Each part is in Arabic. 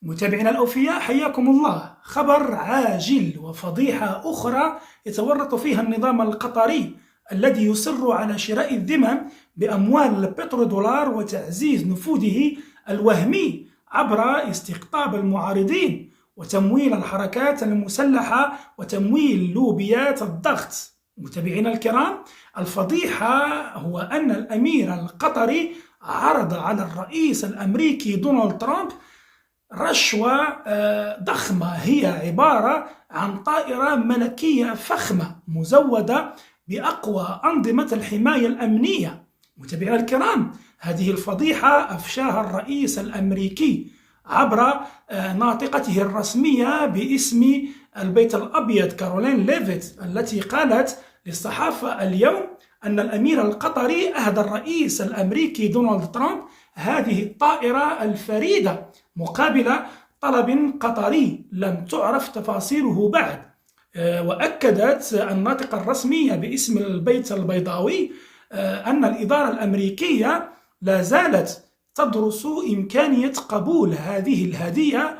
متابعينا الأوفياء، حياكم الله. خبر عاجل وفضيحة أخرى يتورط فيها النظام القطري الذي يصر على شراء الذمم بأموال البترودولار وتعزيز نفوذه الوهمي عبر استقطاب المعارضين وتمويل الحركات المسلحة وتمويل لوبيات الضغط. متابعينا الكرام، الفضيحة هو أن الأمير القطري عرض على الرئيس الأمريكي دونالد ترامب رشوة ضخمة، هي عبارة عن طائرة ملكية فخمة مزودة بأقوى أنظمة الحماية الأمنية. متابعينا الكرام، هذه الفضيحة أفشاها الرئيس الأمريكي عبر ناطقته الرسمية باسم البيت الأبيض كارولين ليفيت، التي قالت للصحافة اليوم أن الأمير القطري أهدى الرئيس الأمريكي دونالد ترامب هذه الطائرة الفريدة مقابل طلب قطري لم تعرف تفاصيله بعد. وأكدت الناطقة الرسمية باسم البيت البيضاوي أن الإدارة الأمريكية لا زالت تدرس إمكانية قبول هذه الهدية،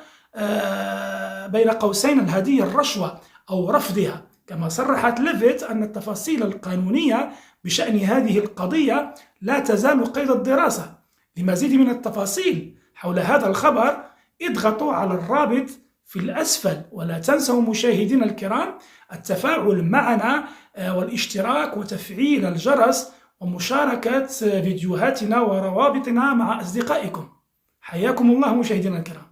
بين قوسين الهدية الرشوة، أو رفضها. كما صرحت ليفيت أن التفاصيل القانونية بشأن هذه القضية لا تزال قيد الدراسة. لمزيد من التفاصيل حول هذا الخبر اضغطوا على الرابط في الأسفل، ولا تنسوا مشاهدينا الكرام التفاعل معنا والاشتراك وتفعيل الجرس ومشاركة فيديوهاتنا وروابطنا مع أصدقائكم. حياكم الله مشاهدينا الكرام.